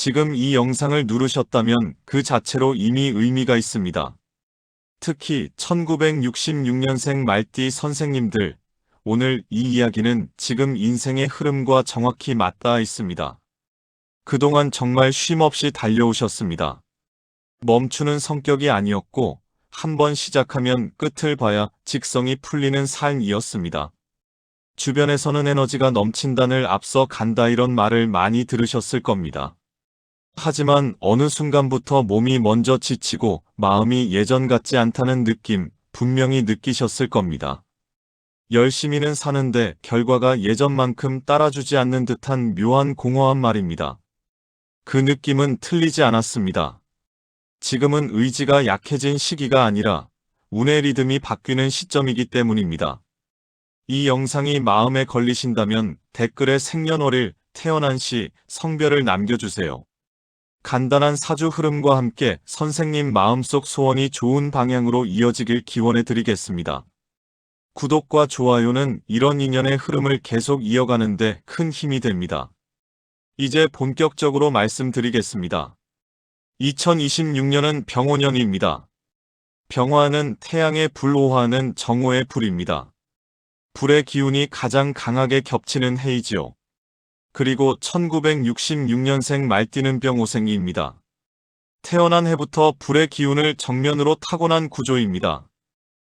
지금 이 영상을 누르셨다면 그 자체로 이미 의미가 있습니다. 특히 1966년생 말띠 선생님들, 오늘 이 이야기는 지금 인생의 흐름과 정확히 맞닿아 있습니다. 그동안 정말 쉼없이 달려오셨습니다. 멈추는 성격이 아니었고, 한번 시작하면 끝을 봐야 직성이 풀리는 삶이었습니다. 주변에서는 에너지가 넘친다늘 앞서 간다 이런 말을 많이 들으셨을 겁니다. 하지만 어느 순간부터 몸이 먼저 지치고 마음이 예전 같지 않다는 느낌 분명히 느끼셨을 겁니다. 열심히는 사는데 결과가 예전만큼 따라주지 않는 듯한 묘한 공허한 말입니다. 그 느낌은 틀리지 않았습니다. 지금은 의지가 약해진 시기가 아니라 운의 리듬이 바뀌는 시점이기 때문입니다. 이 영상이 마음에 걸리신다면 댓글에 생년월일, 태어난 시, 성별을 남겨주세요. 간단한 사주 흐름과 함께 선생님 마음속 소원이 좋은 방향으로 이어지길 기원해 드리겠습니다. 구독과 좋아요는 이런 인연의 흐름을 계속 이어가는데 큰 힘이 됩니다. 이제 본격적으로 말씀드리겠습니다. 2026년은 병오년입니다. 병화는 태양의 불, 오화는 정오의 불입니다. 불의 기운이 가장 강하게 겹치는 해이지요. 그리고 1966년생 말띠는 병오생이입니다. 태어난 해부터 불의 기운을 정면으로 타고난 구조입니다.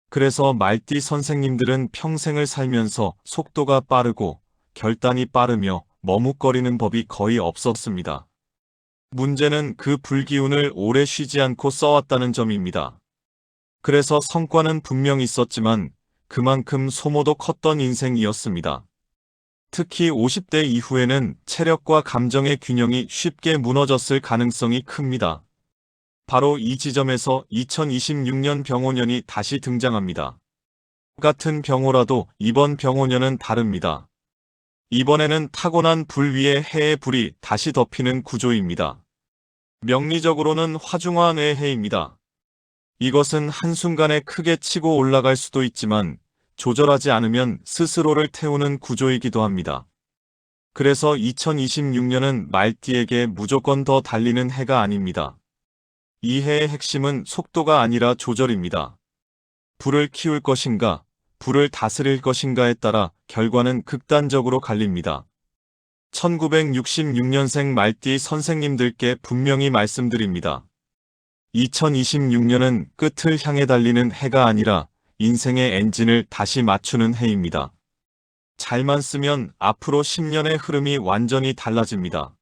그래서 말띠 선생님들은 평생을 살면서 속도가 빠르고 결단이 빠르며 머뭇거리는 법이 거의 없었습니다. 문제는 그 불기운을 오래 쉬지 않고 써왔다는 점입니다. 그래서 성과는 분명 있었지만 그만큼 소모도 컸던 인생이었습니다. 특히 50대 이후에는 체력과 감정의 균형이 쉽게 무너졌을 가능성이 큽니다. 바로 이 지점에서 2026년 병오년이 다시 등장합니다. 같은 병오라도 이번 병오년은 다릅니다. 이번에는 타고난 불 위에 해의 불이 다시 덮이는 구조입니다. 명리적으로는 화중화의 해입니다. 이것은 한순간에 크게 치고 올라갈 수도 있지만 조절하지 않으면 스스로를 태우는 구조이기도 합니다. 그래서 2026년은 말띠에게 무조건 더 달리는 해가 아닙니다. 이 해의 핵심은 속도가 아니라 조절입니다. 불을 키울 것인가, 불을 다스릴 것인가에 따라 결과는 극단적으로 갈립니다. 1966년생 말띠 선생님들께 분명히 말씀드립니다. 2026년은 끝을 향해 달리는 해가 아니라 인생의 엔진을 다시 맞추는 해입니다. 잘만 쓰면 앞으로 10년의 흐름이 완전히 달라집니다.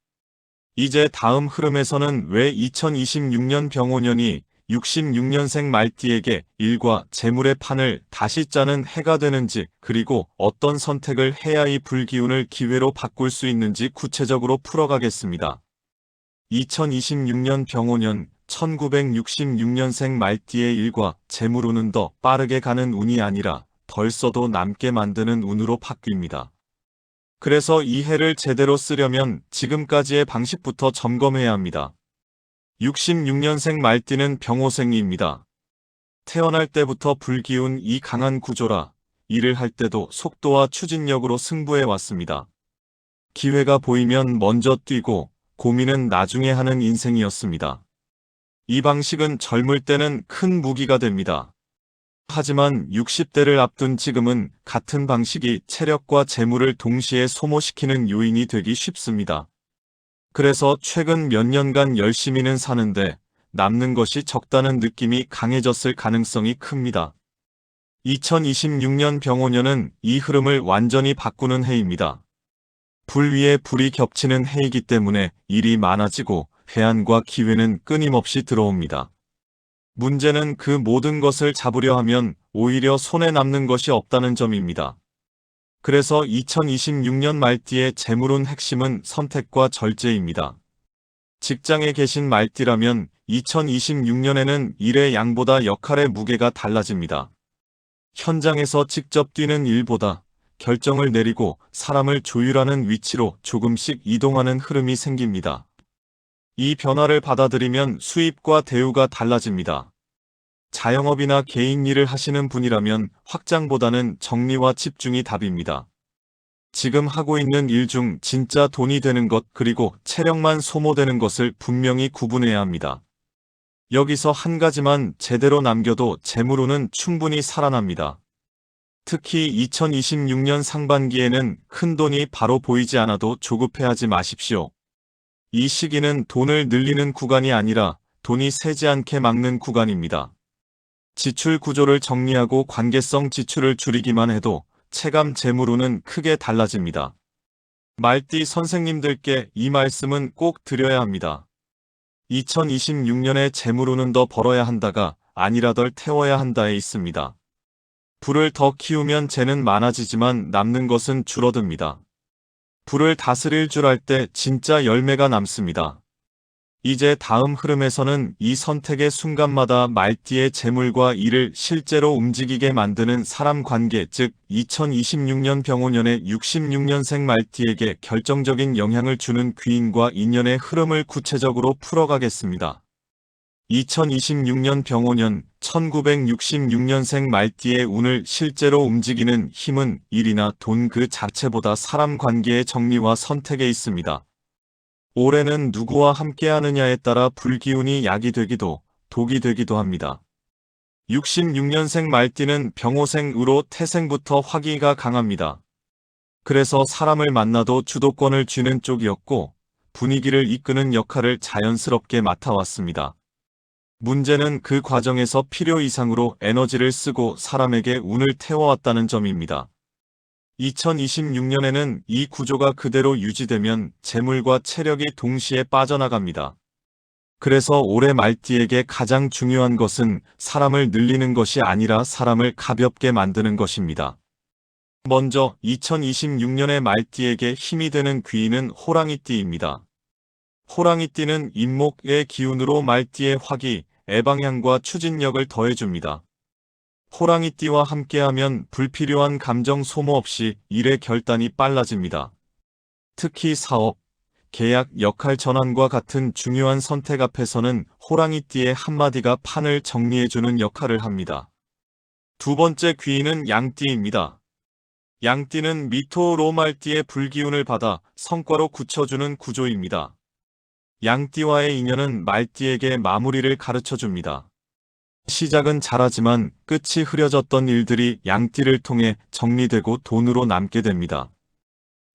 이제 다음 흐름에서는 왜 2026년 병오년이 66년생 말띠에게 일과 재물의 판을 다시 짜는 해가 되는지, 그리고 어떤 선택을 해야 이 불기운을 기회로 바꿀 수 있는지 구체적으로 풀어가겠습니다. 2026년 병오년 1966년생 말띠의 일과 재물운은 더 빠르게 가는 운이 아니라 덜 써도 남게 만드는 운으로 바뀝니다. 그래서 이 해를 제대로 쓰려면 지금까지의 방식부터 점검해야 합니다. 66년생 말띠는 병오생입니다. 태어날 때부터 불기운 이 강한 구조라 일을 할 때도 속도와 추진력으로 승부해 왔습니다. 기회가 보이면 먼저 뛰고 고민은 나중에 하는 인생이었습니다. 이 방식은 젊을 때는 큰 무기가 됩니다. 하지만 60대를 앞둔 지금은 같은 방식이 체력과 재물을 동시에 소모시키는 요인이 되기 쉽습니다. 그래서 최근 몇 년간 열심히는 사는데 남는 것이 적다는 느낌이 강해졌을 가능성이 큽니다. 2026년 병오년은 이 흐름을 완전히 바꾸는 해입니다. 불 위에 불이 겹치는 해이기 때문에 일이 많아지고 해안과 기회는 끊임없이 들어옵니다. 문제는 그 모든 것을 잡으려 하면 오히려 손에 남는 것이 없다는 점입니다. 그래서 2026년 말띠의 재물운 핵심은 선택과 절제입니다. 직장에 계신 말띠라면 2026년에는 일의 양보다 역할의 무게가 달라집니다. 현장에서 직접 뛰는 일보다 결정을 내리고 사람을 조율하는 위치로 조금씩 이동하는 흐름이 생깁니다. 이 변화를 받아들이면 수입과 대우가 달라집니다. 자영업이나 개인 일을 하시는 분이라면 확장보다는 정리와 집중이 답입니다. 지금 하고 있는 일 중 진짜 돈이 되는 것 그리고 체력만 소모되는 것을 분명히 구분해야 합니다. 여기서 한 가지만 제대로 남겨도 재물운은 충분히 살아납니다. 특히 2026년 상반기에는 큰 돈이 바로 보이지 않아도 조급해하지 마십시오. 이 시기는 돈을 늘리는 구간이 아니라 돈이 새지 않게 막는 구간입니다. 지출 구조를 정리하고 관계성 지출을 줄이기만 해도 체감 재물운은 크게 달라집니다. 말띠 선생님들께 이 말씀은 꼭 드려야 합니다. 2026년에 재물운은 더 벌어야 한다가 아니라 덜 태워야 한다에 있습니다. 불을 더 키우면 재는 많아지지만 남는 것은 줄어듭니다. 불을 다스릴 줄 알 때 진짜 열매가 남습니다. 이제 다음 흐름에서는 이 선택의 순간마다 말띠의 재물과 일을 실제로 움직이게 만드는 사람 관계, 즉 2026년 병오년의 66년생 말띠에게 결정적인 영향을 주는 귀인과 인연의 흐름을 구체적으로 풀어가겠습니다. 2026년 병오년 1966년생 말띠의 운을 실제로 움직이는 힘은 일이나 돈 그 자체보다 사람 관계의 정리와 선택에 있습니다. 올해는 누구와 함께하느냐에 따라 불기운이 약이 되기도 독이 되기도 합니다. 66년생 말띠는 병오생으로 태생부터 화기가 강합니다. 그래서 사람을 만나도 주도권을 쥐는 쪽이었고 분위기를 이끄는 역할을 자연스럽게 맡아왔습니다. 문제는 그 과정에서 필요 이상으로 에너지를 쓰고 사람에게 운을 태워왔다는 점입니다. 2026년에는 이 구조가 그대로 유지되면 재물과 체력이 동시에 빠져나갑니다. 그래서 올해 말띠에게 가장 중요한 것은 사람을 늘리는 것이 아니라 사람을 가볍게 만드는 것입니다. 먼저 2026년의 말띠에게 힘이 되는 귀인은 호랑이띠입니다. 호랑이띠는 인목의 기운으로 말띠의 화기, 애방향과 추진력을 더해줍니다. 호랑이띠와 함께하면 불필요한 감정 소모 없이 일의 결단이 빨라집니다. 특히 사업, 계약, 역할 전환과 같은 중요한 선택 앞에서는 호랑이띠의 한마디가 판을 정리해주는 역할을 합니다. 두 번째 귀인은 양띠입니다. 양띠는 미토로말띠의 불기운을 받아 성과로 굳혀주는 구조입니다. 양띠와의 인연은 말띠에게 마무리를 가르쳐줍니다. 시작은 잘하지만 끝이 흐려졌던 일들이 양띠를 통해 정리되고 돈으로 남게 됩니다.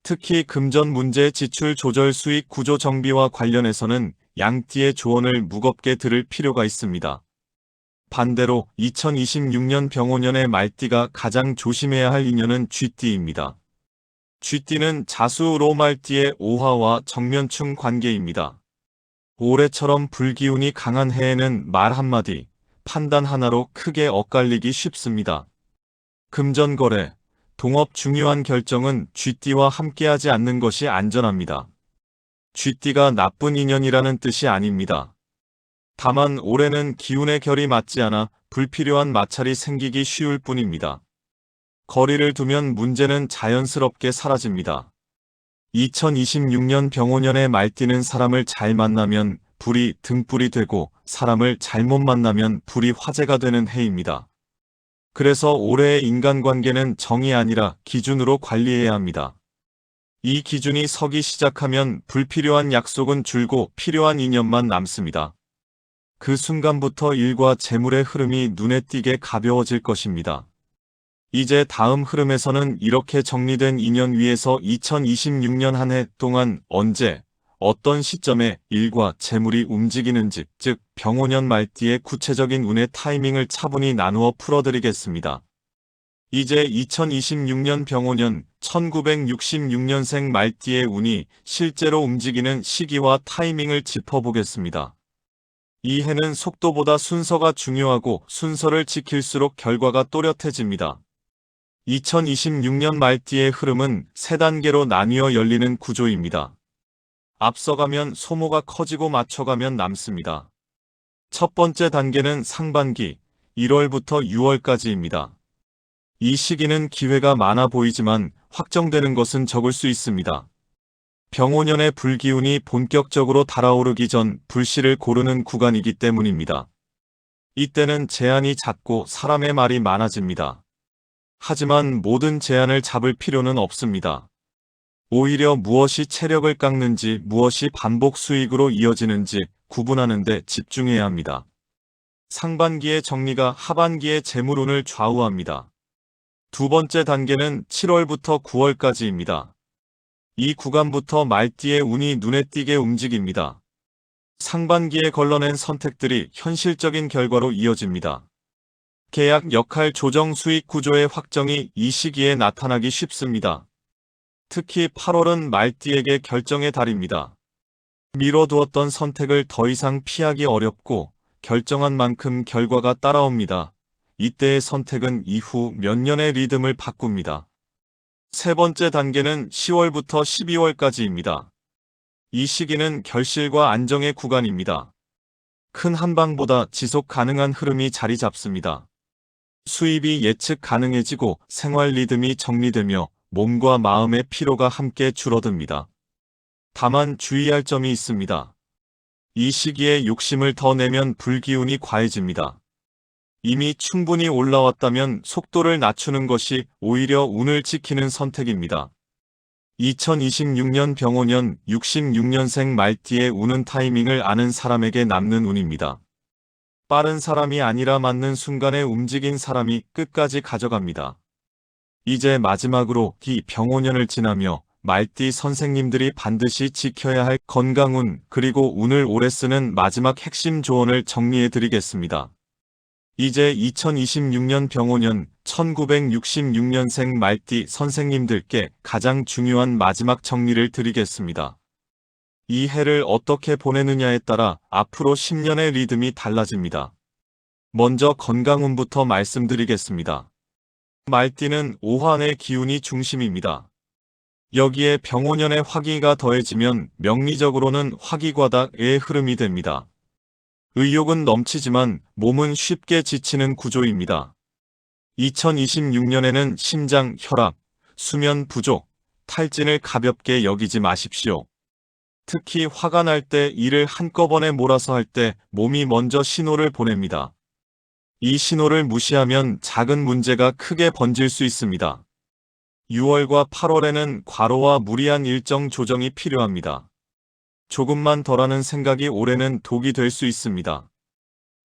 특히 금전 문제, 지출 조절, 수익 구조 정비와 관련해서는 양띠의 조언을 무겁게 들을 필요가 있습니다. 반대로 2026년 병오년의 말띠가 가장 조심해야 할 인연은 쥐띠입니다. 쥐띠는 자수로말띠의 오화와 정면충 관계입니다. 올해처럼 불기운이 강한 해에는 말 한마디, 판단 하나로 크게 엇갈리기 쉽습니다. 금전거래, 동업 중요한 결정은 쥐띠와 함께하지 않는 것이 안전합니다. 쥐띠가 나쁜 인연이라는 뜻이 아닙니다. 다만 올해는 기운의 결이 맞지 않아 불필요한 마찰이 생기기 쉬울 뿐입니다. 거리를 두면 문제는 자연스럽게 사라집니다. 2026년 병오년의 말띠는 사람을 잘 만나면 불이 등불이 되고 사람을 잘못 만나면 불이 화재가 되는 해입니다. 그래서 올해의 인간관계는 정이 아니라 기준으로 관리해야 합니다. 이 기준이 서기 시작하면 불필요한 약속은 줄고 필요한 인연만 남습니다. 그 순간부터 일과 재물의 흐름이 눈에 띄게 가벼워질 것입니다. 이제 다음 흐름에서는 이렇게 정리된 인연 위에서 2026년 한 해 동안 언제, 어떤 시점에 일과 재물이 움직이는지, 즉 병오년 말띠의 구체적인 운의 타이밍을 차분히 나누어 풀어드리겠습니다. 이제 2026년 병오년 1966년생 말띠의 운이 실제로 움직이는 시기와 타이밍을 짚어보겠습니다. 이 해는 속도보다 순서가 중요하고 순서를 지킬수록 결과가 또렷해집니다. 2026년 말띠의 흐름은 세 단계로 나뉘어 열리는 구조입니다. 앞서가면 소모가 커지고 맞춰가면 남습니다. 첫 번째 단계는 상반기 1월부터 6월까지입니다. 이 시기는 기회가 많아 보이지만 확정되는 것은 적을 수 있습니다. 병오년의 불기운이 본격적으로 달아오르기 전 불씨를 고르는 구간이기 때문입니다. 이때는 제한이 잦고 사람의 말이 많아집니다. 하지만 모든 제한을 잡을 필요는 없습니다. 오히려 무엇이 체력을 깎는지 무엇이 반복 수익으로 이어지는지 구분하는 데 집중해야 합니다. 상반기의 정리가 하반기의 재물운을 좌우합니다. 두 번째 단계는 7월부터 9월까지입니다. 이 구간부터 말띠의 운이 눈에 띄게 움직입니다. 상반기에 걸러낸 선택들이 현실적인 결과로 이어집니다. 계약 역할 조정 수익 구조의 확정이 이 시기에 나타나기 쉽습니다. 특히 8월은 말띠에게 결정의 달입니다. 미뤄두었던 선택을 더 이상 피하기 어렵고 결정한 만큼 결과가 따라옵니다. 이때의 선택은 이후 몇 년의 리듬을 바꿉니다. 세 번째 단계는 10월부터 12월까지입니다. 이 시기는 결실과 안정의 구간입니다. 큰 한방보다 지속 가능한 흐름이 자리 잡습니다. 수입이 예측 가능해지고 생활 리듬이 정리되며 몸과 마음의 피로가 함께 줄어듭니다. 다만 주의할 점이 있습니다. 이 시기에 욕심을 더 내면 불기운이 과해집니다. 이미 충분히 올라왔다면 속도를 낮추는 것이 오히려 운을 지키는 선택입니다. 2026년 병오년 66년생 말띠의 우는 타이밍을 아는 사람에게 남는 운입니다. 빠른 사람이 아니라 맞는 순간에 움직인 사람이 끝까지 가져갑니다. 이제 마지막으로 이 병오년을 지나며 말띠 선생님들이 반드시 지켜야 할 건강운 그리고 운을 오래 쓰는 마지막 핵심 조언을 정리해 드리겠습니다. 이제 2026년 병오년 1966년생 말띠 선생님들께 가장 중요한 마지막 정리를 드리겠습니다. 이 해를 어떻게 보내느냐에 따라 앞으로 10년의 리듬이 달라집니다. 먼저 건강운부터 말씀드리겠습니다. 말띠는 오한의 기운이 중심입니다. 여기에 병오년의 화기가 더해지면 명리적으로는 화기과닭의 흐름이 됩니다. 의욕은 넘치지만 몸은 쉽게 지치는 구조입니다. 2026년에는 심장, 혈압, 수면 부족, 탈진을 가볍게 여기지 마십시오. 특히 화가 날 때 일을 한꺼번에 몰아서 할 때 몸이 먼저 신호를 보냅니다. 이 신호를 무시하면 작은 문제가 크게 번질 수 있습니다. 6월과 8월에는 과로와 무리한 일정 조정이 필요합니다. 조금만 덜하는 생각이 올해는 독이 될 수 있습니다.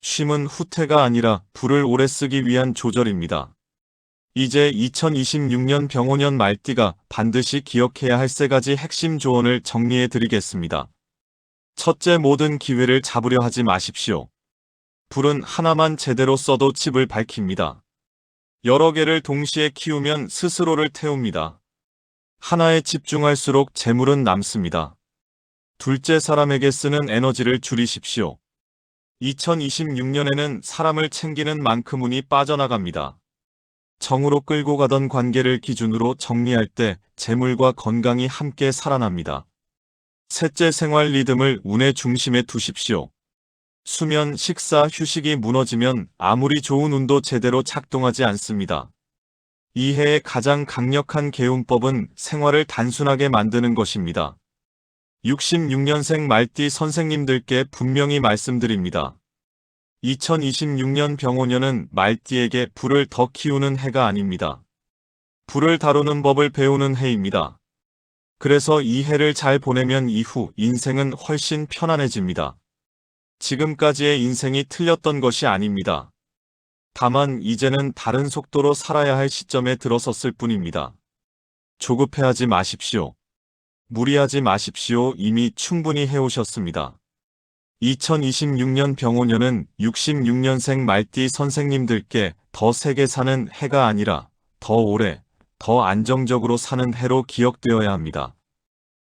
쉼은 후퇴가 아니라 불을 오래 쓰기 위한 조절입니다. 이제 2026년 병오년 말띠가 반드시 기억해야 할 세 가지 핵심 조언을 정리해 드리겠습니다. 첫째, 모든 기회를 잡으려 하지 마십시오. 불은 하나만 제대로 써도 집을 밝힙니다. 여러 개를 동시에 키우면 스스로를 태웁니다. 하나에 집중할수록 재물은 남습니다. 둘째, 사람에게 쓰는 에너지를 줄이십시오. 2026년에는 사람을 챙기는 만큼 운이 빠져나갑니다. 정으로 끌고 가던 관계를 기준으로 정리할 때 재물과 건강이 함께 살아납니다. 셋째, 생활 리듬을 운의 중심에 두십시오. 수면, 식사, 휴식이 무너지면 아무리 좋은 운도 제대로 작동하지 않습니다. 이 해의 가장 강력한 개운법은 생활을 단순하게 만드는 것입니다. 66년생 말띠 선생님들께 분명히 말씀드립니다. 2026년 병오년은 말띠에게 불을 더 키우는 해가 아닙니다. 불을 다루는 법을 배우는 해입니다. 그래서 이 해를 잘 보내면 이후 인생은 훨씬 편안해집니다. 지금까지의 인생이 틀렸던 것이 아닙니다. 다만 이제는 다른 속도로 살아야 할 시점에 들어섰을 뿐입니다. 조급해하지 마십시오. 무리하지 마십시오. 이미 충분히 해오셨습니다. 2026년 병오년은 66년생 말띠 선생님들께 더 세게 사는 해가 아니라 더 오래, 더 안정적으로 사는 해로 기억되어야 합니다.